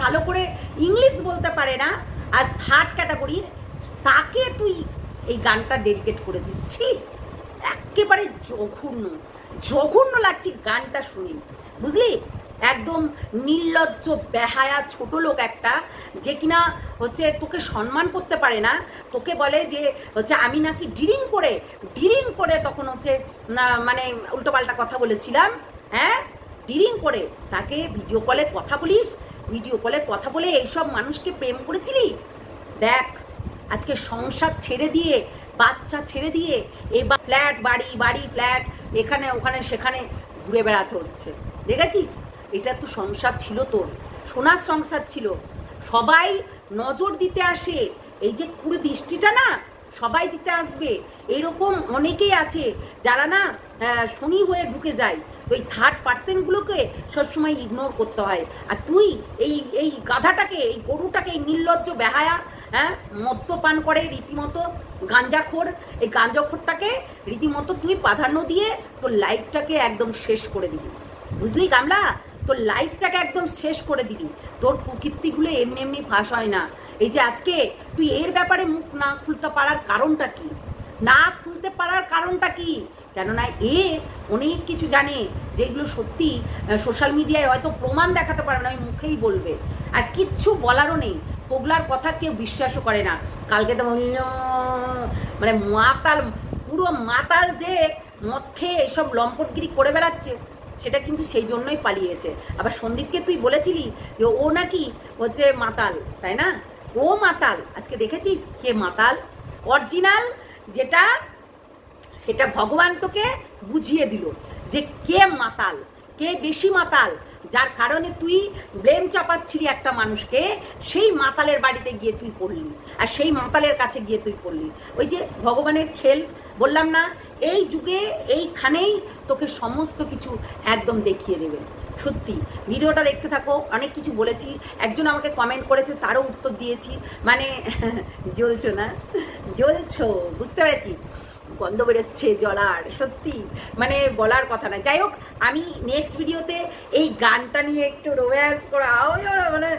ভালো করে ইংলিশ বলতে পারে না আর থার্ড ক্যাটাগরির, তাকে তুই এই গানটা ডেডিকেট করেছিস। ছি, একেবারে জঘন্য জঘন্য লাগছে গানটা শুনি, বুঝলি? একদম নির্লজ্জ বেহায়া ছোট লোক একটা, যে কিনা হচ্ছে তোকে সম্মান করতে পারে না। তোকে বলে যে হচ্ছে আমি নাকি ড্রিং করে তখন হচ্ছে না মানে উল্টোপাল্টা কথা বলেছিলাম। হ্যাঁ, ড্রিং করে তাকে ভিডিও কলে কথা বলিস, ভিডিও কলে কথা বলে এইসব মানুষকে প্রেম করেছিলি। দেখ, আজকে সংসার ছেড়ে দিয়ে, বাচ্চা ছেড়ে দিয়ে এবার ফ্ল্যাট বাড়ি ফ্ল্যাট, এখানে ওখানে সেখানে ঘুরে বেড়াতে হচ্ছে। দেখেছিস, এটা তো সংসার ছিল তোর, সোনার সংসার ছিল। সবাই নজর দিতে আসে, এই যে পুরো দৃষ্টিটা না সবাই দিতে আসবে, এরকম অনেকেই আছে যারা না শনি হয়ে ঢুকে যায়। ওই থার্ড পার্সেন্টগুলোকে সবসময় ইগনোর করতে হয়। আর তুই এই গাধাটাকে, এই গরুটাকে, এই নির্লজ্জ বেহায়া, হ্যাঁ, মদ্যপান করে রীতিমতো, গাঞ্জাখোর, এই গাঞ্জাখোরটাকে রীতিমতো তুই প্রাধান্য দিয়ে তোর লাইফটাকে একদম শেষ করে দিবি, বুঝলি গামলা? তোর লাইফটাকে একদম শেষ করে দিবি। তোর প্রকৃতিগুলো এমনি এমনি ফাঁস হয় না। এই যে আজকে তুই এর ব্যাপারে মুখ না খুলতে পারার কারণটা কি? কেননা অনেক কিছু জানে, যেগুলো সত্যি সোশ্যাল মিডিয়ায় হয়তো প্রমাণ দেখাতে পারে না, ওই মুখেই বলবে, আর কিচ্ছু বলারও নেই। পোগলার কথা কেউ বিশ্বাসও করে না। কালকে তো মানে মাতাল, পুরো মাতাল, যে মদ খেয়ে এইসব লম্পটগিরি করে বেড়াচ্ছে, সেটা কিন্তু সেই জন্যই পালিয়েছে। আবার সন্দীপকে তুই বলেছিলি যে ও নাকি হচ্ছে মাতাল, তাই না? ও মাতাল। আজকে দেখেছিস কে মাতাল অরিজিনাল, যেটা সেটা ভগবান তোকে বুঝিয়ে দিল যে কে মাতাল, কে বেশি মাতাল, যার কারণে তুই ব্লেম চাপাচ্ছিলি একটা মানুষকে। সেই মাতালের বাড়িতে গিয়ে তুই পড়লি, আর সেই মাতালের কাছে গিয়ে তুই পড়লি। ওই যে ভগবানের খেল বললাম না, এই যুগে এইখানেই তোকে সমস্ত কিছু একদম দেখিয়ে দেবে। সত্যি ভিডিওটা দেখতে থাকো, অনেক কিছু বলেছি। একজন আমাকে কমেন্ট করেছে, তারও উত্তর দিয়েছি। মানে জ্বলছো না, জ্বলছো, বুঝতে পেরেছি, গন্ধ বেরোচ্ছে জলার, সত্যি মানে বলার কথা না। যাই হোক, আমি নেক্সট ভিডিওতে এই গানটা নিয়ে একটু রোম্যান্স করে মানে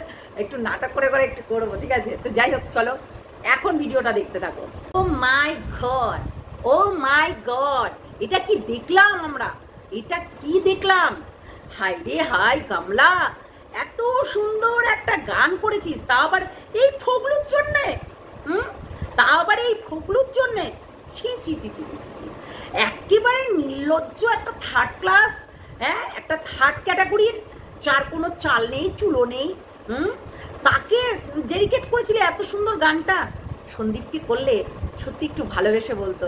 একটু নাটক করে একটু করবো, ঠিক আছে? তো যাই হোক, চলো এখন ভিডিওটা দেখতে থাকো। ও মাই গড, ও মাই গড, এটা কি দেখলাম আমরা, এটা কি দেখলাম! হাই রে হাই গামলা, এত সুন্দর একটা গান করেছিস, তাও আবার এই ফগলুর জন্যে, জন্যে। ছি ছি ছি ছি ছি ছি, একেবারে নির্লজ্জ একটা থার্ড ক্লাস, হ্যাঁ, একটা থার্ড ক্যাটাগরির, যার কোনো চাল নেই চুলো নেই। তাকে ডেডিকেট করেছিলে এত সুন্দর গানটা। সন্দীপকে করলে সত্যি একটু ভালোবেসে বলতো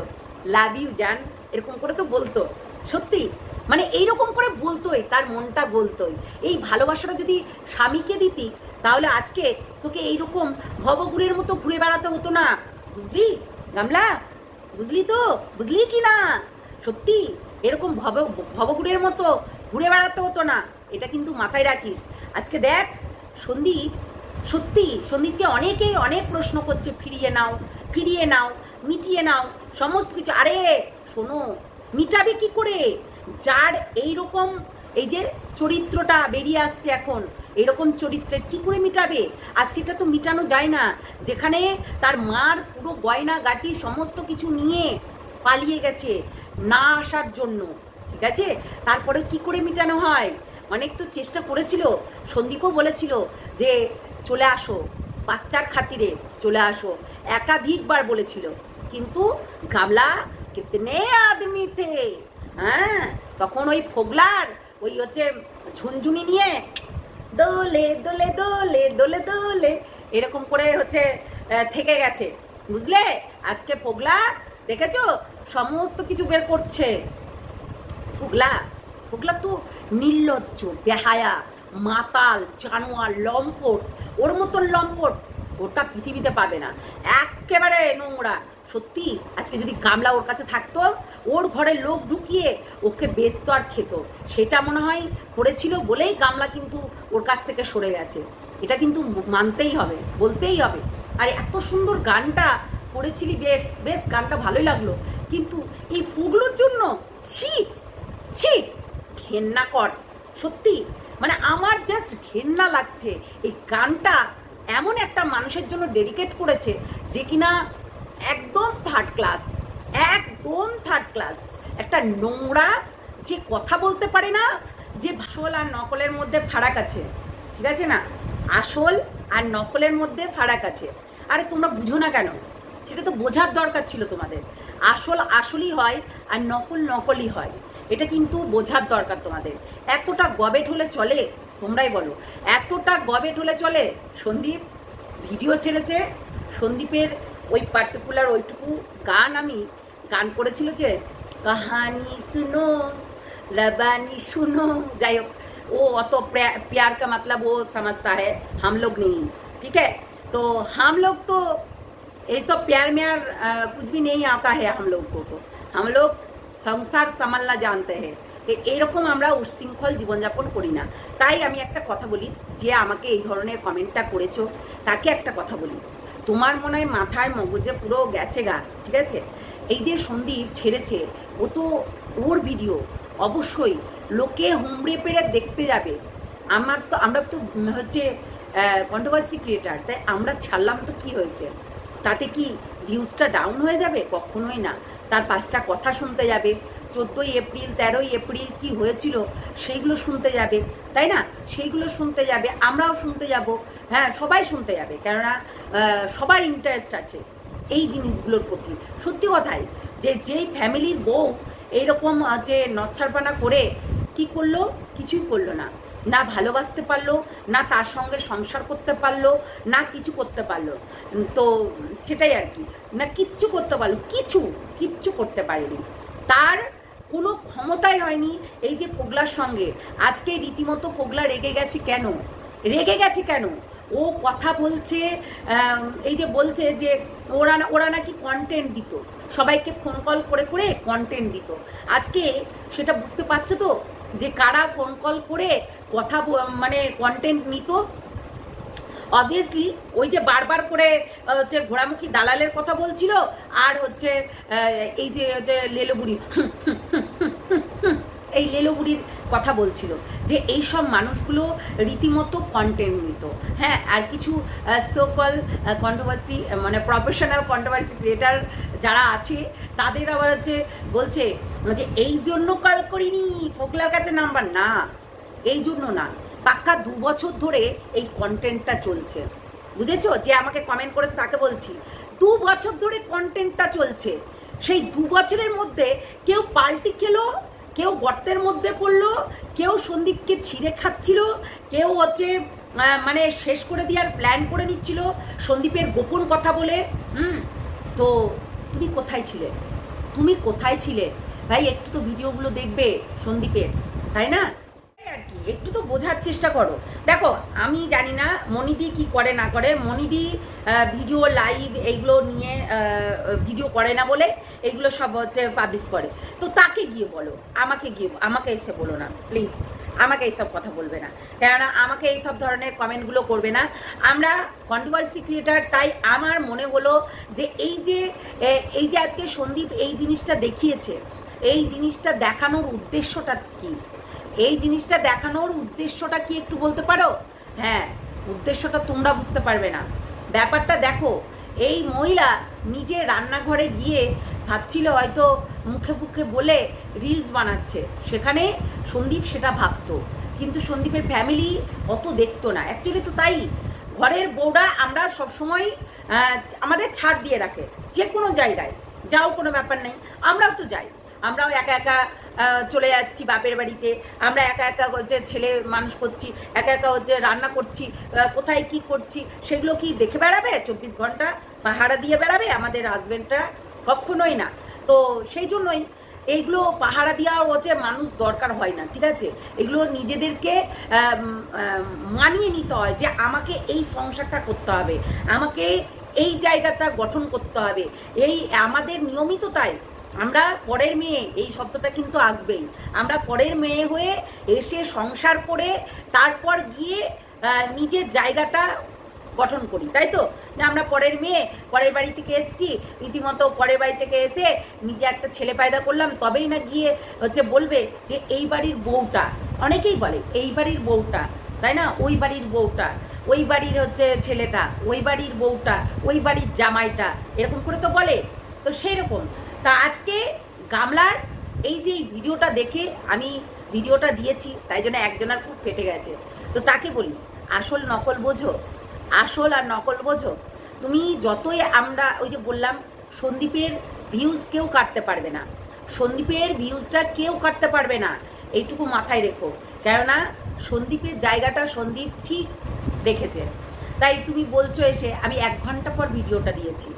লাভ ইউ জান, এরকম করে তো বলতো। সত্যি মানে এইরকম করে বলতোই, তার মনটা বলতোই। এই ভালোবাসাটা যদি স্বামীকে দিতি, তাহলে আজকে তোকে এইরকম ভবঘুরের মতো ঘুরে বেড়াতে হতো না, বুঝলি গামলা? বুঝলি তো, বুঝলি কি না? সত্যি এরকম ভবঘুরের মতো ঘুরে বেড়াতে হতো না, এটা কিন্তু মাথায় রাখিস। আজকে দেখ সন্দীপ, সত্যি সন্দীপকে অনেকেই অনেক প্রশ্ন করছে, ফিরিয়ে নাও, মিটিয়ে নাও সমস্ত কিছু। আরে শোনো, মিটাবে কি করে? যার এইরকম এই যে চরিত্রটা বেরিয়ে আসছে এখন, এরকম চরিত্রের কি করে মিটাবে? আর সেটা তো মিটানো যায় না, যেখানে তার মার পুরো গয়না গাটি সমস্ত কিছু নিয়ে পালিয়ে গেছে না আসার জন্য, ঠিক আছে? তারপরে কি করে মিটানো হয়? অনেক তো চেষ্টা করেছিল, সন্দীপও বলেছিল যে চলে আসো, বাচ্চার খাতিরে চলে আসো, একাধিকবার বলেছিল, কিন্তু গামলা কিতনে আদমি থে, হ্যাঁ, তখন ওই ফোগলার ওই হচ্ছে ঝুনঝুনি নিয়ে দোলে দোলে দোলে দোলে দোলে এরকম করে হচ্ছে থেকে গেছে, বুঝলে? আজকে ফোগলা দেখেছো সমস্ত কিছু বের করছে। ফোগলা তো নির্লজ্জ, বেহায়া, মাতাল, জানোয়ার, লম্পট, ওর মতন লম্পট ওটা পৃথিবীতে পাবে না, একেবারে নোংরা। সত্যি আজকে যদি গামলা ওর কাছে থাকতো, ওর ঘরে লোক ঢুকিয়ে ওকে বেচতো আর খেত, সেটা মনে হয় করেছিল বলেই গামলা কিন্তু ওর কাছ থেকে সরে গেছে। এটা কিন্তু মানতেই হবে, বলতেই হবে। আর এত সুন্দর গানটা করেছিলি, বেশ গানটা ভালোই লাগলো, কিন্তু এই ফুগলুর জন্য ছি ছি, ঘেন্না কর। সত্যি মানে আমার জাস্ট ঘেন্না লাগছে। এই গানটা এমন একটা মানুষের জন্য ডেডিকেট করেছে যে কিনা একদম থার্ড ক্লাস, একদম থার্ড ক্লাস, একটা নোংরা, যে কথা বলতে পারে না, যে আসল আর নকলের মধ্যে ফারাক আছে, ঠিক আছে না, আসল আর নকলের মধ্যে ফারাক আছে। আরে তোমরা বুঝো না কেন? সেটা তো বোঝার দরকার ছিল তোমাদের। আসল আসলই হয় আর নকল নকলই হয়, এটা কিন্তু বোঝার দরকার তোমাদের। এতটা গবেট হলে চলে? তোমরাই বলো, এতটা গবেট হলে চলে? সন্দীপ ভিডিও ছেড়েছে, সন্দীপের ওই পার্টিকুলার ওইটুকু গান করেছিল যে কাহানি শুনো लबानी सुनो, যাই হোক, ও অত प्यार का मतलब वो समझता है, हम लोग नहीं, ठीक है। तो हम लोग तो ये सब प्यार म्यार कुछ भी नहीं आता है हम लोग को, हम लोग সংসার সামালনা জানতে हैं। তো এরকম আমরা উচ্ছৃঙ্খল জীবনযাপন করি না। তাই আমি একটা কথা বলি, যে আমাকে এই ধরনের কমেন্টটা করেছো তাকে একটা কথা বলি, তোমার মনে হয় মাথায় মগজে পুরো গেছে গা, ঠিক আছে। এই যে সন্দীপ ছেড়েছে, ও তো ওর ভিডিও অবশ্যই লোকে হুমড়ে পেড়ে দেখতে যাবে। আমরা তো হচ্ছে কন্ট্রোভার্সি ক্রিয়েটার, তাই আমরা ছাড়লাম তো কি হয়েছে? তাতে কি ভিউজটা ডাউন হয়ে যাবে? কখনোই না। তার 5টা কথা শুনতে যাবে, 14ই এপ্রিল 13ই এপ্রিল কি হয়েছিল সেইগুলো শুনতে যাবে, তাই না? সেইগুলো শুনতে যাবে, আমরাও শুনতে যাব, হ্যাঁ সবাই শুনতে যাবে, কেননা সবার ইন্টারেস্ট আছে এই জিনিসগুলোর প্রতি। সত্যি কথাই, যে যেই ফ্যামিলির বউ এইরকম যে নচ্ছারপানা করে কি করলো? কিছুই করলো না, না ভালোবাসতে পারলো, না তার সঙ্গে সংসার করতে পারলো, না কিছু করতে পারলো। তো সেটাই আর কি, না কিচ্ছু করতে পারলো, কিচ্ছু করতে পারেনি, তার কোনো ক্ষমতাই হয়নি। এই যে ফোগলার সঙ্গে আজকে রীতিমতো ফোগলা রেগে গেছে কেন? ও কথা বলছে, এই যে বলছে যে ওরা নাকি কন্টেন্ট দিত, সবাইকে ফোন কল করে কন্টেন্ট দিত। আজকে সেটা বুঝতে পারছো তো, যে কারা ফোন কল করে কথা মানে কন্টেন্ট নিত? অবভিয়াসলি ওই যে বারবার করে হচ্ছে ঘোড়ামুখী দালালের কথা বলছিল, আর হচ্ছে এই যে লেলোবুড়ি এই লেলোবুড়ির কথা বলছিল, যে এই সব মানুষগুলো রীতিমতো কন্টেন্ট নিত। হ্যাঁ, আর কিছু সোকল কন্ট্রোভার্সি মানে প্রফেশনাল কন্ট্রোভার্সি ক্রিয়েটার যারা আছে, তাদের আবার হচ্ছে বলছে যে এই জন্য কল করিনি, ফোকলার কাছে নাম্বার না, এই জন্য না, পাক্কা 2 বছর ধরে এই কন্টেন্টটা চলছে, বুঝেছো? যে আমাকে কমেন্ট করেছে তাকে বলছি, 2 বছর ধরে কন্টেন্টটা চলছে। সেই 2 বছরের মধ্যে কেউ পাল্টি খেলো, কেউ গর্তের মধ্যে পড়লো, কেউ সন্দীপকে ছিঁড়ে খাচ্ছিল, কেউ হচ্ছে মানে শেষ করে দেওয়ার প্ল্যান করে নিচ্ছিল সন্দীপের গোপন কথা বলে। তো তুমি কোথায় ছিলে ভাই? একটু তো ভিডিওগুলো দেখবে সন্দীপের, তাই না? আর কি একটু তো বোঝার চেষ্টা করো। দেখো, আমি জানি না মনিদি কি করে না করে, মনিদি ভিডিও লাইভ এইগুলো নিয়ে ভিডিও করে না বলে এইগুলো সব হচ্ছে পাবলিশ করে। তো তাকে গিয়ে বলো, আমাকে এসে বলো না প্লিজ, আমাকে এইসব কথা বলবে না, কেননা আমাকে এইসব ধরনের কমেন্টগুলো করবে না। আমরা কন্ট্রোভার্সি ক্রিয়েটার, তাই আমার মনে হলো যে এই যে আজকে সন্দীপ এই জিনিসটা দেখিয়েছে, এই জিনিসটা দেখানোর উদ্দেশ্যটা কি? এই জিনিসটা দেখানোর উদ্দেশ্যটা কি একটু বলতে পারো? হ্যাঁ, উদ্দেশ্যটা তোমরা বুঝতে পারবে না। ব্যাপারটা দেখো, এই মহিলা নিজে রান্নাঘরে গিয়ে ভাবছিল হয়তো মুখে বলে রিলস বানাচ্ছে, সেখানে সন্দীপ সেটা ভাবতো, কিন্তু সন্দীপের ফ্যামিলি অত দেখতো না। অ্যাকচুয়ালি তো তাই, ঘরের বউরা আমরা সবসময় আমাদের ছাড় দিয়ে রাখে, যে কোনো জায়গায় যাও কোনো ব্যাপার নেই, আমরাও তো যাই, আমরাও একা চলে যাচ্ছি বাপের বাড়িতে, আমরা একা হচ্ছে ছেলে মানুষ করছি, একা হচ্ছে রান্না করছি, কোথায় কি করছি সেগুলো কি দেখে বেড়াবে? 24 ঘন্টা পাহারা দিয়ে বেড়াবে আমাদের হাজবেন্ডরা? কখনোই না। তো সেই জন্যই এইগুলো পাহারা দেওয়া হচ্ছে মানুষ দরকার হয় না, ঠিক আছে? এগুলো নিজেদেরকে মানিয়ে নিতে হয় যে আমাকে এই সংসারটা করতে হবে, আমাকে এই জায়গাটা গঠন করতে হবে, এই আমাদের নিয়মিত। তাই আমরা পরের মেয়ে, এই শব্দটা কিন্তু আসবেই, আমরা পরের মেয়ে হয়ে এসে সংসার করে তারপর গিয়ে নিজের জায়গাটা গঠন করি, তাই তো? যে আমরা পরের মেয়ে, পরের বাড়ি থেকে এসেছি, রীতিমতো পরের বাড়ি থেকে এসে নিজে একটা ছেলে পয়দা করলাম, তবেই না গিয়ে হচ্ছে বলবে যে এই বাড়ির বউটা অনেকেই বলে এই বাড়ির বউটা, তাই না, ওই বাড়ির বউটা, ওই বাড়ির হচ্ছে ছেলেটা, ওই বাড়ির বউটা, ওই বাড়ির জামাইটা, এরকম করে তো বলে। তো সেই রকম তা আজকে গামলার এই যে ভিডিওটা দেখে আমি ভিডিওটা দিয়েছি, তাই জন্য একজনের খুব ফেটে গেছে। তো তাকে বলি, আসল নকল বোঝো, আসল আর নকল বোঝো। তুমি যতই আমরা ওই যে বললাম, সন্দীপের ভিউজ কেউ কাটতে পারবে না, সন্দীপের ভিউজটা কেউ কাটতে পারবে না, এইটুকু মাথায় রেখো। কেননা সন্দীপের জায়গাটা সন্দীপ ঠিক রেখেছে। তাই তুমি বলছো এসে আমি 1 ঘন্টা পর ভিডিওটা দিয়েছি,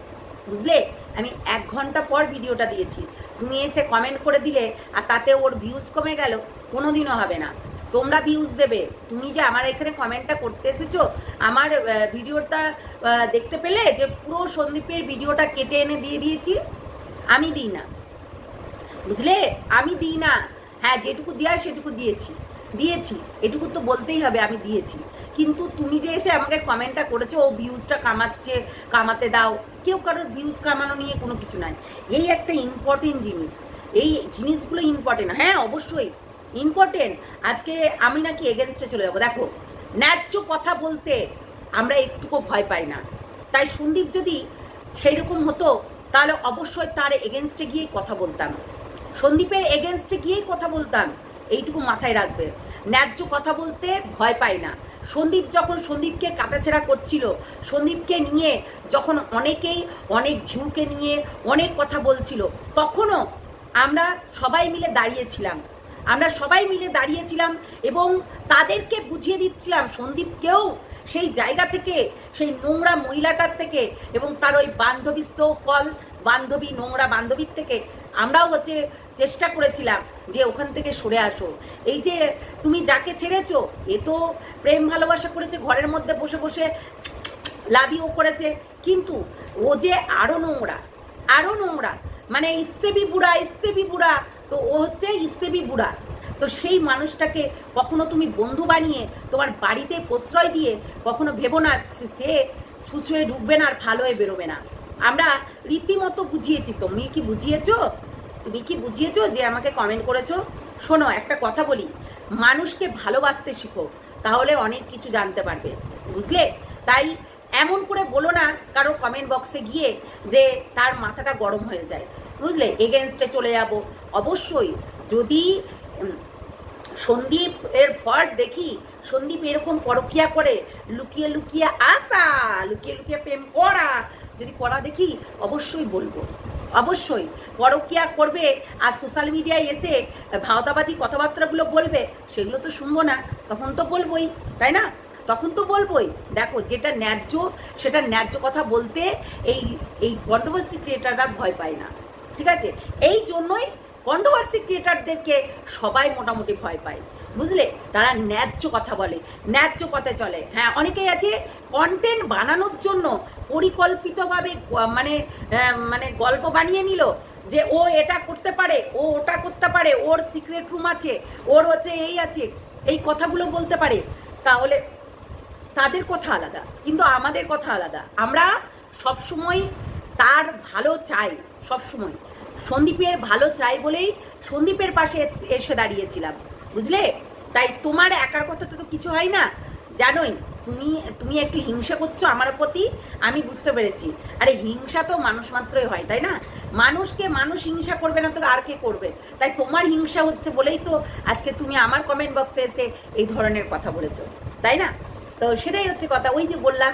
বুঝলে, আমি 1 ঘন্টা পর ভিডিওটা দিয়েছি, তুমি এসে কমেন্ট করে দিলে আর তাতে ওর ভিউজ কমে গেল, কোনো দিনও হবে না। তোমরা ভিউজ দেবে, তুমি যে আমার এখানে কমেন্টটা করতে এসেছো, আমার ভিডিওটা দেখতে পেলে যে পুরো সন্দীপের ভিডিওটা কেটে এনে দিয়ে দিয়েছি, আমি দিই না, বুঝলে, আমি দিই না। হ্যাঁ, যেটুকু দেওয়ার সেটুকু দিয়েছি, এটুকু তো বলতেই হবে, আমি দিয়েছি। কিন্তু তুমি যে এসে আমাকে কমেন্টটা করেছো ও ভিউজটা কামাতে দাও, কেউ কারোর ভিউজ কামানো নিয়ে কোনো কিছু নাই। এই একটা ইম্পর্টেন্ট জিনিস, এই জিনিসগুলো ইম্পর্টেন্ট, হ্যাঁ অবশ্যই ইম্পর্টেন্ট। আজকে আমি নাকি এগেনস্টে চলে যাবো, দেখো ন্যায্য কথা বলতে আমরা একটুকু ভয় পাই না। তাই সন্দীপ যদি সেই রকম হতো তাহলে অবশ্যই তার এগেনস্টে গিয়েই কথা বলতাম, সন্দীপের এগেনস্টে গিয়েই কথা বলতাম, এইটুকু মাথায় রাখবে। ন্যায্য কথা বলতে ভয় পাই না। সন্দীপ যখন সন্দীপকে কাটাছেড়া করছিল, সন্দীপকে নিয়ে যখন অনেকেই অনেক ঝিউকে নিয়ে অনেক কথা বলছিল, তখনও আমরা সবাই মিলে দাঁড়িয়েছিলাম এবং তাদেরকে বুঝিয়ে দিচ্ছিলাম, সন্দীপকেও সেই জায়গা থেকে, সেই নোংরা মহিলাটার থেকে এবং তার ওই বান্ধবী নোংরা বান্ধবীর থেকে আমরাও হচ্ছে চেষ্টা করেছিলাম যে ওখান থেকে সরে আসো। এই যে তুমি যাকে ছেড়েছো, এ তো প্রেম ভালোবাসা করেছে, ঘরের মধ্যে বসে বসে লাভিও করেছে, কিন্তু ও যে আরো নোংরা, মানে ইস্তেবি বুড়া, তো ও হচ্ছে ইস্তেবি বুড়া। তো সেই মানুষটাকে কখনো তুমি বন্ধু বানিয়ে তোমার বাড়িতে প্রশ্রয় দিয়ে কখনো ভেবো না সে ছুঁয়ে ঢুকবে না আর ভালো হয়ে বেরোবে না। আমরা রীতিমতো বুঝিয়েছি। তুমি কি বুঝিয়েছো যে আমাকে কমেন্ট করেছো? শোনো, একটা কথা বলি, মানুষকে ভালোবাসতে শিখো, তাহলে অনেক কিছু জানতে পারবে, বুঝলে। তাই এমন করে বলো না কারো কমেন্ট বক্সে গিয়ে যে তার মাথাটা গরম হয়ে যায়, বুঝলে, এগেনস্টে চলে যাব। অবশ্যই যদি সন্দীপ এর ফল্ট দেখি, সন্দীপ এরকম পরকিয়া করে, লুকিয়ে লুকিয়ে আসা, লুকিয়ে লুকিয়ে প্রেম করা দেখি, অবশ্যই বলবো, অবশ্যই পরকিয়া করবে আর সোশ্যাল মিডিয়ায় এসে ভাওতাবাজি কথাবার্তাগুলো বলবে, সেগুলো তো শুনবো না, তখন তো বলবোই, তাই না, তখন তো বলবোই। দেখো, যেটা ন্যায্য সেটা ন্যায্য কথা বলতে এই কন্ট্রোভার্সি ক্রিয়েটাররা ভয় পায় না, ঠিক আছে। এই জন্যই কন্ট্রোভার্সি ক্রিয়েটারদেরকে সবাই মোটামুটি ভয় পায়, বুঝলে, তারা ন্যায্য কথা বলে, ন্যায্য পথে চলে। হ্যাঁ, অনেকেই আছে কন্টেন্ট বানানোর জন্য পরিকল্পিতভাবে মানে গল্প বানিয়ে নিল যে ও এটা করতে পারে, ও ওটা করতে পারে, ওর সিক্রেট রুম আছে, ওর হচ্ছে এই আছে, এই কথাগুলো বলতে পারে, তাহলে তাদের কথা আলাদা, কিন্তু আমাদের কথা আলাদা। আমরা সবসময় তার ভালো চাই, সবসময় সন্দীপের ভালো চাই বলেই সন্দীপের পাশে এসে দাঁড়িয়েছিলাম, বুঝলে। তাই তোমার একার কথা তো কিছু হয় না, জানোই। তুমি একটু হিংসা করছো আমার প্রতি, আমি বুঝতে পেরেছি। আরে হিংসা তো মানুষ মাত্রই হয়, তাই না, মানুষকে মানুষ হিংসা করবে না তো আর কে করবে? তাই তোমার হিংসা হচ্ছে বলেই তো আজকে তুমি আমার কমেন্ট বক্সে এসে এই ধরনের কথা বলেছো, তাই না। তো সেটাই হচ্ছে কথা, ওই যে বললাম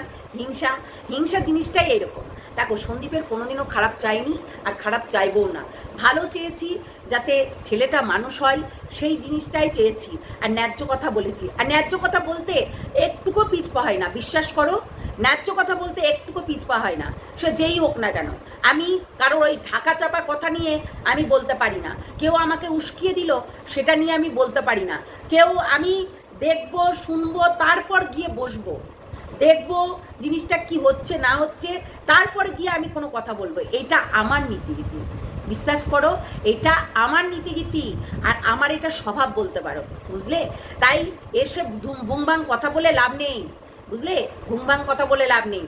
হিংসা জিনিসটাই এইরকম। দেখো, সন্দীপের কোনোদিনও খারাপ চাইনি আর খারাপ চাইবও না, ভালো চেয়েছি যাতে ছেলেটা মানুষ হয়, সেই জিনিসটাই চেয়েছি, আর ন্যায্য কথা বলেছি। আর ন্যায্য কথা বলতে একটুকু পিছপা হয় না, বিশ্বাস করো, ন্যায্য কথা বলতে একটুকু পিছপা হয় না, সে যেই হোক না কেন। আমি কারোর ওই ঢাকা চাপা কথা নিয়ে আমি বলতে পারি না, কেউ আমাকে উস্কিয়ে দিল সেটা নিয়ে আমি বলতে পারি না, আমি দেখবো শুনবো তারপর গিয়ে বসবো, দেখবো জিনিসটা কি হচ্ছে না হচ্ছে, তারপরে গিয়ে আমি কোনো কথা বলবো। এটা আমার নীতিগীতি, বিশ্বাস করো, এটা আমার নীতিগীতি আর আমার এটা স্বভাব বলতে পারো, বুঝলে। তাই এসে ভুংবাং কথা বলে লাভ নেই, বুঝলে, ভুংবাং কথা বলে লাভ নেই।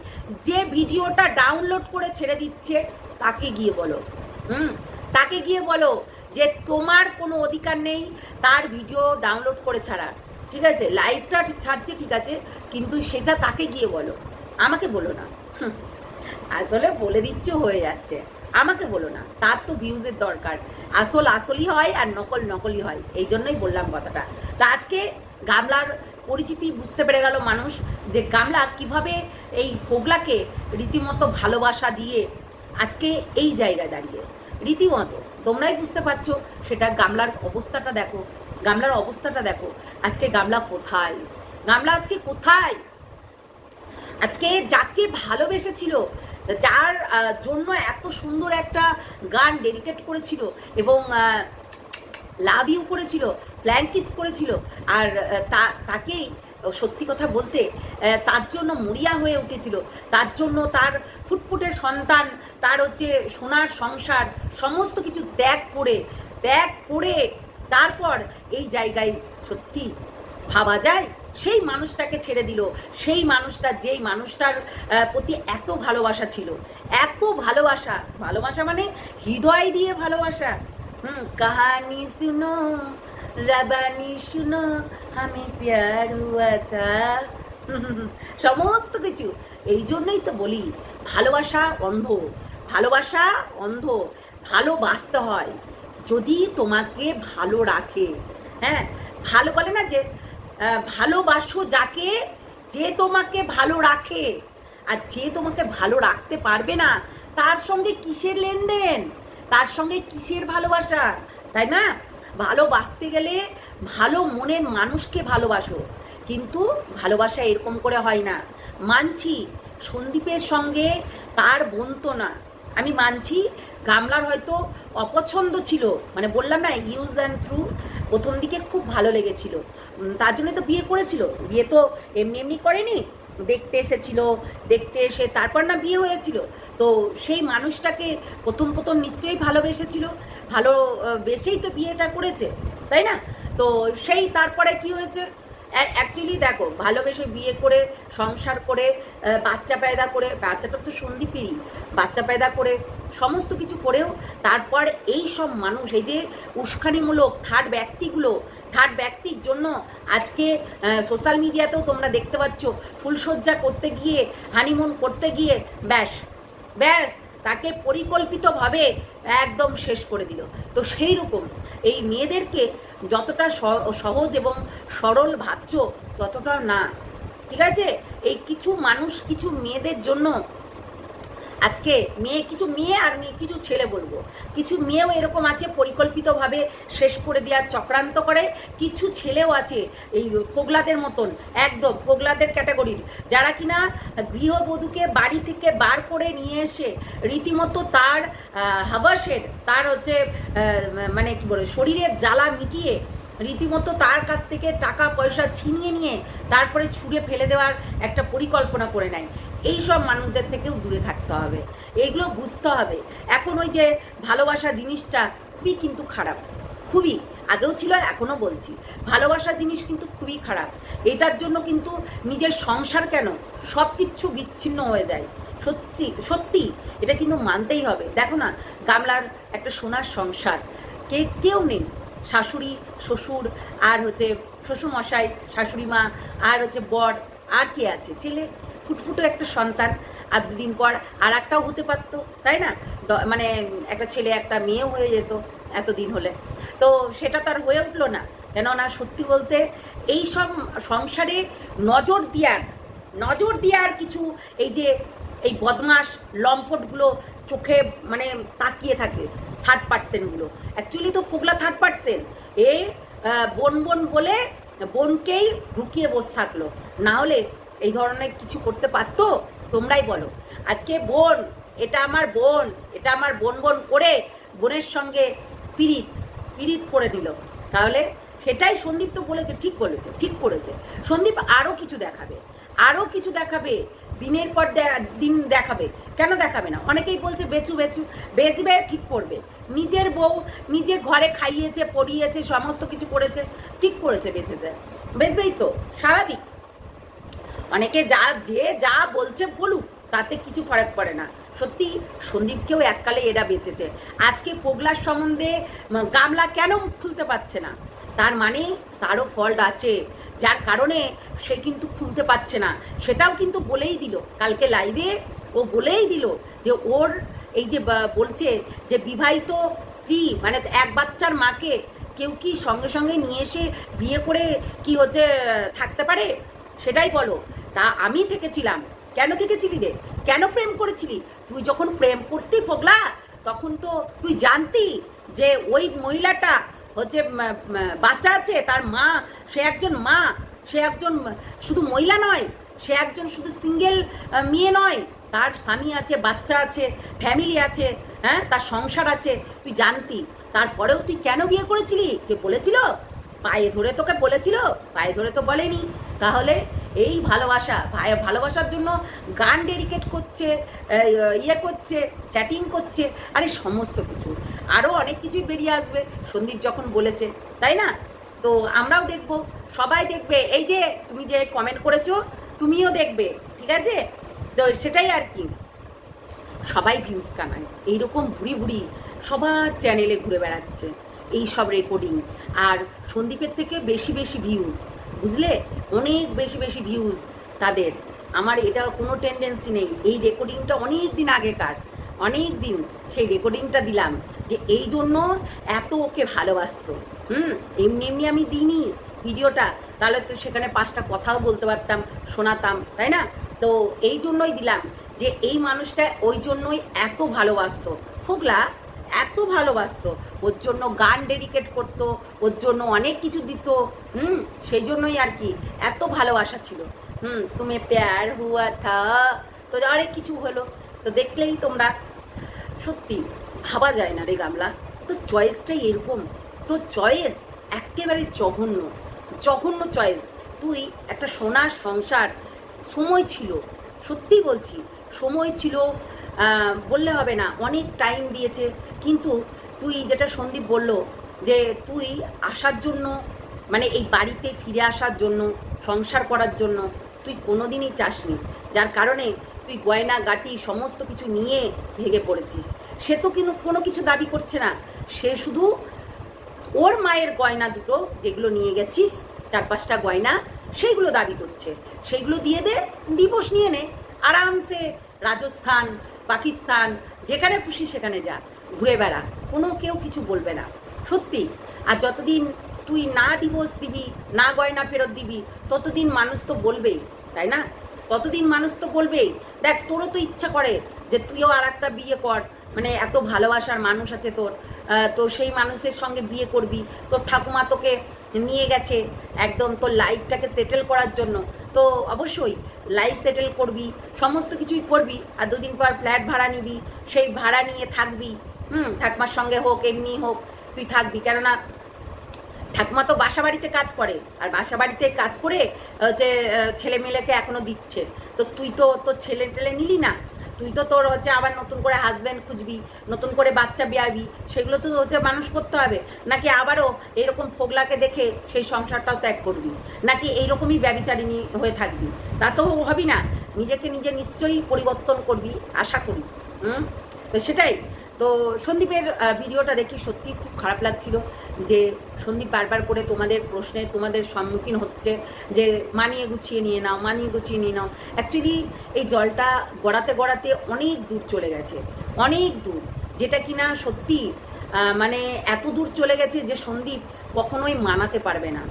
যে ভিডিওটা ডাউনলোড করে ছেড়ে দিচ্ছে তাকে গিয়ে বলো, তাকে গিয়ে বলো যে তোমার কোনো অধিকার নেই তার ভিডিও ডাউনলোড করে ছাড়ার, ঠিক আছে? লাইভটা ছাড়ছে ঠিক আছে, কিন্তু সেটা তাকে গিয়ে বলো, আমাকে বলো না। আসলে বলে দিচ্ছে হয়ে যাচ্ছে, আমাকে বলো না, তার তো ভিউজের দরকার। আসল আসলই হয় আর নকল নকলই হয়, এই জন্যই বললাম কথাটা। তা আজকে গামলার পরিচিতি বুঝতে পেরে গেল মানুষ, যে গামলা কিভাবে এই ফোগলাকে রীতিমতো ভালোবাসা দিয়ে আজকে এই জায়গায় দাঁড়িয়ে রীতিমতো, তোমরাই বুঝতে পারছো সেটা। গামলার অবস্থাটা দেখো, গামলার অবস্থাটা দেখো, আজকে গামলা কোথায়, গামলা আজকে কোথায়? আজকে যাকে ভালোবেসেছিল, যার জন্য এত সুন্দর একটা গান ডেডিকেট করেছিল এবং লাভ ইউ করেছিল, ফ্ল্যাঙ্কিস করেছিল, আর তাকেই সত্যি কথা বলতে তার জন্য মরিয়া হয়ে উঠেছিল, তার জন্য তার ফুটফুটের সন্তান, তার হচ্ছে সোনার সংসার সমস্ত কিছু ত্যাগ করে তারপর এই জায়গায় সত্যি ভাবা যায় সেই মানুষটাকে ছেড়ে দিল, সেই মানুষটা যেই মানুষটার প্রতি এত ভালোবাসা ছিল, এত ভালোবাসা, ভালোবাসা মানে হৃদয় দিয়ে ভালোবাসা। কাহানি শুনো রবানি শুনো আমি প্যার হুয়া থা, সমস্ত কিছু। এই জন্যই তো বলি ভালোবাসা অন্ধ, ভালোবাসা অন্ধ। ভালোবাসতে হয় যদি তোমাকে ভালো রাখে। হ্যাঁ, ভালো বলে না যে ভালোবাসো যাকে, যে তোমাকে ভালো রাখে। আর যে তোমাকে ভালো রাখতে পারবে না তার সঙ্গে কিসের লেনদেন, তার সঙ্গে কিসের ভালোবাসা, তাই না? ভালোবাসতে গেলে ভালো মনের মানুষকে ভালোবাসো, কিন্তু ভালোবাসা এরকম করে হয় না। মানছি সন্দীপের সঙ্গে তার বনতো না, আমি মানছি গামলার হয়তো অপছন্দ ছিল, মানে বললাম না ইউজ অ্যান্ড থ্রু, প্রথম দিকে খুব ভালো লেগেছিল, তার জন্য তো বিয়ে করেছিল। বিয়ে তো এমনি এমনি করেনি, দেখতে এসেছিল, দেখতে এসে তারপর না বিয়ে হয়েছিল। তো সেই মানুষটাকে প্রথম নিশ্চয়ই ভালোবেসেছিল, ভালোবেসেই তো বিয়েটা করেছে, তাই না? তো সেই তারপরে কি হয়েছে, অ্যাকচুয়ালি দেখো ভালোবেসে বিয়ে করে সংসার করে বাচ্চা পয়দা করে, বাচ্চাটা তো সন্দীপেরই, বাচ্চা পয়দা করে সমস্ত কিছু করেও তারপর এই সব মানুষ, এই যে উস্কানিমূলক থার্ড ব্যক্তির জন্য আজকে সোশ্যাল মিডিয়াতেও তোমরা দেখতে পাচ্ছ ফুলসজ্জা করতে গিয়ে, হানিমুন করতে গিয়ে ব্যাস তাকে পরিকল্পিতভাবে একদম শেষ করে দিল। তো সেই রকম এই মেয়েদেরকে যতটা সহজ এবং সরল ভাবছো ততটাও না, ঠিক আছে? এই কিছু মানুষ কিছু মেয়েদের জন্য আজকে কিছু মেয়ে আর কিছু ছেলে বলবো, কিছু মেয়েও এরকম আছে পরিকল্পিতভাবে শেষ করে দেওয়ার চক্রান্ত করে, কিছু ছেলেও আছে এই ফোগলাদের মতন, একদম ফোগলাদের ক্যাটাগরির, যারা কিনা গৃহবধূকে বাড়ি থেকে বার করে নিয়ে এসে রীতিমতো তার হাবাসের, তার হচ্ছে মানে কি বলে শরীরের জ্বালা মিটিয়ে রীতিমতো তার কাছ থেকে টাকা পয়সা ছিনিয়ে নিয়ে তারপরে ছুঁড়ে ফেলে দেওয়ার একটা পরিকল্পনা করে নেয়। এই সব মানুষদের থেকেও দূরে থাকতে হবে, এইগুলো বুঝতে হবে। এখন ওই যে ভালোবাসা জিনিসটা খুবই কিন্তু খারাপ, খুবই, আগেও ছিল এখনও বলছি, ভালোবাসা জিনিস কিন্তু খুবই খারাপ। এটার জন্য কিন্তু নিজের সংসার কেন সব কিছু বিচ্ছিন্ন হয়ে যায়, সত্যি এটা কিন্তু মানতেই হবে। দেখো না গামলার একটা সোনার সংসার, কেউ নেই, শাশুড়ি শ্বশুর আর হচ্ছে শ্বশুরমশাই শাশুড়ি মা আর হচ্ছে বর, আর কে আছে, ছেলে ফুটফুটো একটা সন্তান, আর দুদিন পর আর একটাও হতে পারতো, তাই না? মানে একটা ছেলে একটা মেয়েও হয়ে যেত এতদিন হলে, তো সেটা তার হয়ে উঠলো না। কেননা সত্যি বলতে এই সব সংসারে নজর দেওয়ার কিছু এই বদমাস লম্পটগুলো চোখে মানে তাকিয়ে থাকে, থার্ড পার্সেন্টগুলো। অ্যাকচুয়ালি তো ফোগলা থার্ড পার্সেন্ট, বোন বলে বোনকেই ঢুকিয়ে বসে থাকলো, না হলে এই ধরনের কিছু করতে পারতো? তোমরাই বলো। আজকে বোন, এটা আমার বোন করে বোনের সঙ্গে পিরিত করে নিল, তাহলে সেটাই সন্দীপ তো বলেছে, ঠিক করেছে সন্দীপ। আরও কিছু দেখাবে, দিনের পর দিন দেখাবে, কেন দেখাবে না? অনেকেই বলছে বেচবে, ঠিক করবে, নিজের বউ নিজে ঘরে খাইয়েছে পড়িয়েছে সমস্ত কিছু করেছে, ঠিক করেছে, বেচবেই তো, স্বাভাবিক। অনেকে যা বলছে বলুক, তাতে কিছু ফারাক পড়ে না, সত্যি সন্দীপকেও এককালে এরা বেঁচেছে। আজকে ফোগলার সম্বন্ধে গামলা কেন মুখ খুলতে পারছে না, তার মানে তারও ফল্ট আছে, যার কারণে সে কিন্তু খুলতে পারছে না। সেটাও কিন্তু বলেই দিল কালকে লাইভে, ও বলেই দিল যে ওর এই যে বলছে যে বিবাহিত স্ত্রী মানে এক বাচ্চার মাকে কেউ কি সঙ্গে সঙ্গে নিয়ে এসে বিয়ে করে কি হচ্ছে থাকতে পারে, সেটাই বলো। তা আমি থেকেছিলাম, কেন থেকেছিলি রে, কেন প্রেম করেছিলি? তুই যখন প্রেম করতি ফোগলা, তখন তো তুই জানতি যে ওই মহিলাটা হচ্ছে বাচ্চা আছে, তার মা, সে একজন মা, সে একজন শুধু মহিলা নয়, সে একজন শুধু সিঙ্গেল মেয়ে নয়, তার স্বামী আছে, বাচ্চা আছে, ফ্যামিলি আছে, হ্যাঁ, তার সংসার আছে, তুই জানতি। তারপরেও তুই কেন বিয়ে করেছিলি? কে বলেছিল? পায়ে ধরে তোকে বলেছিল? পায়ে ধরে তো বলেনি। তাহলে এই ভালোবাসা, ভালোবাসার জন্য গান ডেডিকেট করছে, ইয়ে করছে, চ্যাটিং করছে, আরে সমস্ত কিছু আরও অনেক কিছুই বেরিয়ে আসবে সন্দীপ যখন বলেছে, তাই না? তো আমরাও দেখব, সবাই দেখবে। এই যে তুমি যে কমেন্ট করেছো তুমিও দেখবে, ঠিক আছে? তো সেটাই আর কি, সবাই ভিউজ কামায়, এইরকম ভুড়ি ভুড়ি সবার চ্যানেলে ঘুরে বেড়াচ্ছে এই সব রেকর্ডিং, আর সন্দীপের থেকে বেশি বেশি ভিউজ, বুঝলে, অনেক বেশি বেশি ভিউজ তাদের। আমার এটা কোনো টেন্ডেন্সি নেই, এই রেকর্ডিংটা অনেক দিন আগেকার, অনেক দিন সেই রেকর্ডিংটা দিলাম যে এই জন্য এত ওকে ভালোবাসতো। এমনি এমনি আমি দিইনি ভিডিওটা, তাহলে তো সেখানে 5টা কথাও বলতে পারতাম, শোনাতাম, তাই না? তো এই জন্যই দিলাম যে এই মানুষটা ওই জন্যই এত ভালোবাসতো, ফোগলা এত ভালোবাসতো, ওর জন্য গান ডেডিকেট করতো, ওর জন্য অনেক কিছু দিত, সেই জন্যই আর কি এত ভালোবাসা ছিল। তুমি প্যার হুয়া থা, তো অনেক কিছু হলো, তো দেখলেই তোমরা। সত্যি ভাবা যায় না রে গামলা, তো চয়েসটাই এরকম, তো চয়েস একেবারে জঘন্য, জঘন্য চয়েস। তুই একটা সোনার সংসার, সময় ছিল, সত্যি বলছি সময় ছিল, বললে হবে না, অনেক টাইম দিয়েছে, কিন্তু তুই যেটা সন্দীপ বলল যে তুই আসার জন্য, মানে এই বাড়িতে ফিরে আসার জন্য, সংসার করার জন্য তুই কোনোদিনই চাসনি, যার কারণে তুই গয়না গাটি সমস্ত কিছু নিয়ে ভেঙে পড়েছিস। সে তো কিন্তু কোনো কিছু দাবি করছে না, সে শুধু ওর মায়ের গয়না দুটো যেগুলো নিয়ে গেছিস, 4-5টা গয়না, সেইগুলো দাবি করছে, সেইগুলো দিয়ে দে, ডিভোর্স নিয়ে নে, আরামসে রাজস্থান, পাকিস্তান, যেখানে খুশি সেখানে যা, ঘুরে বেড়া, কোনো কেউ কিছু বলবে না, সত্যি। আর যতদিন তুই না ডিভোর্স দিবি, না গয়না ফেরত দিবি, ততদিন মানুষ তো বলবেই, তাই না? ততদিন মানুষ তো বলবেই। দেখ, তোরও তো ইচ্ছা করে যে তুইও আর একটা বিয়ে কর, মানে এত ভালোবাসার মানুষ আছে তোর, তো সেই মানুষের সঙ্গে বিয়ে করবি, তোর ঠাকুমা তোকে নিয়ে গেছে একদম তোর লাইফটাকে সেটেল করার জন্য, তো অবশ্যই লাইফ সেটেল করবি, সমস্ত কিছুই করবি, আর 2 দিন পর ফ্ল্যাট ভাড়া নিবি, সেই ভাড়া নিয়ে থাকবি, ঠাকুমার সঙ্গে হোক এমনি হোক তুই থাকবি, কেননা ঠাকুমা তো বাসা বাড়িতে কাজ করে, আর বাসা বাড়িতে কাজ করে হচ্ছে ছেলে মেয়েকে এখনো দিচ্ছে, তো তুই তো তোর ছেলে টেলে নিলি না, তুই তো তোর হচ্ছে আবার নতুন করে হাজব্যান্ড খুঁজবি, নতুন করে বাচ্চা বিয়াবি, সেগুলো তো হচ্ছে মানুষ করতে হবে, নাকি আবারও এরকম ফোগলাকে দেখে সেই সংসারটাও ত্যাগ করবি, নাকি এইরকমই ব্যভিচারিণী হয়ে থাকবি? তা তো হবি না, নিজেকে নিজে নিশ্চয়ই পরিবর্তন করবি, আশা করি। তো সেটাই। তো সন্দীপের ভিডিওটা দেখি সত্যি খুব খারাপ লাগছিল যে সন্দীপ বারবার করে তোমাদের প্রশ্নে তোমাদের সম্মুখীন হচ্ছে যে মানিয়ে গুছিয়ে নিয়ে নাও, মানিয়ে গুছিয়ে নিয়ে নাও। অ্যাকচুয়ালি এই জলটা গড়াতে গড়াতে অনেক দূর চলে গেছে, অনেক দূর, যেটা কিনা সত্যি মানে এত দূর চলে গেছে যে সন্দীপ কখনোই মানাতে পারবে না,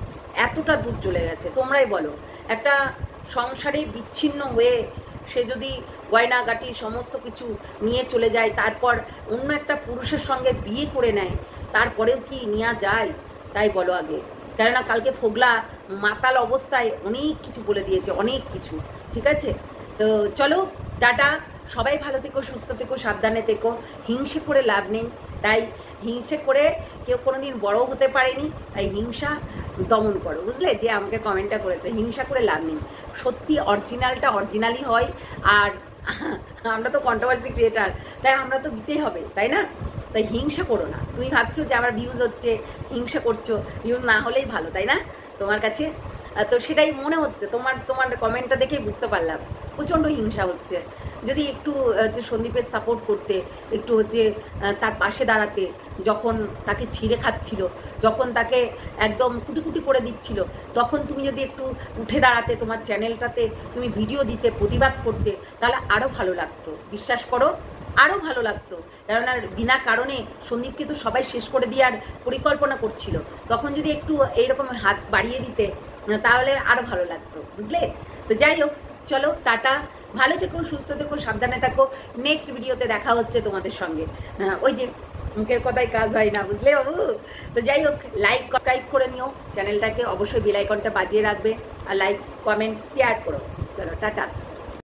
এতটা দূর চলে গেছে। তোমরাই বলো, একটা সংসারে বিচ্ছিন্ন হয়ে সে যদি গয়নাগাটি সমস্ত কিছু নিয়ে চলে যায়, তারপর অন্য একটা পুরুষের সঙ্গে বিয়ে করে নেয়, তারপরেও কি নেওয়া যায়? তাই বলো আগে, কেননা কালকে ফোগলা মাতাল অবস্থায় অনেক কিছু বলে দিয়েছে, অনেক কিছু, ঠিক আছে? তো চলো, টাটা, সবাই ভালো থেকো, সুস্থ থেকো, সাবধানে থেকো, হিংসে করে লাভ নেই, তাই হিংসে করে কেউ কোনোদিন বড় হতে পারেনি, তাই হিংসা দমন করো, বুঝলে? যে আমাকে কমেন্টটা করেছে, হিংসা করে লাভ নেই, সত্যি অরিজিনালটা অরিজিনালই হয়, আর আমরা তো কন্ট্রোভার্সি ক্রিয়েটার, তাই আমরা তো দিতেই হবে, তাই না? তাই হিংসা করো না। তুমি ভাবছো যে আমার ভিউজ হচ্ছে, হিংসা করছো, ভিউজ না হলেই ভালো, তাই না তোমার কাছে? তো সেটাই মনে হচ্ছে, তোমার কমেন্টটা দেখেই বুঝতে পারলাম। প্রচণ্ড হিংসা হচ্ছে। যদি একটু হচ্ছে সন্দীপের সাপোর্ট করতে, একটু হচ্ছে তার পাশে দাঁড়াতে, যখন তাকে ছিঁড়ে খাচ্ছিল, যখন তাকে একদম কুটি কুটি করে দিচ্ছিল, তখন তুমি যদি একটু উঠে দাঁড়াতে, তোমার চ্যানেলটাতে তুমি ভিডিও দিতে, প্রতিবাদ করতে, তাহলে আরও ভালো লাগতো। বিশ্বাস করো, আরও ভালো লাগতো। কেননা বিনা কারণে সন্দীপকে তো সবাই শেষ করে দেওয়ার পরিকল্পনা করছিল, তখন যদি একটু এইরকম হাত বাড়িয়ে দিতে তাহলে আরও ভালো লাগতো, বুঝলে? তো যাই হোক, চলো টাটা, ভালো থেকো, সুস্থ থেকো, সাবধানে থাকো। নেক্সট ভিডিওতে দেখা হচ্ছে তোমাদের সঙ্গে। ওই যে মুখের কথায় কাজ হয় না, বুঝলে বাবু? তো যাই হোক, লাইক সাবস্ক্রাইব করে নিও চ্যানেলটাকে, অবশ্যই বেল আইকনটা বাজিয়ে রাখবে, আর লাইক কমেন্ট শেয়ার করো। চলো টাটা।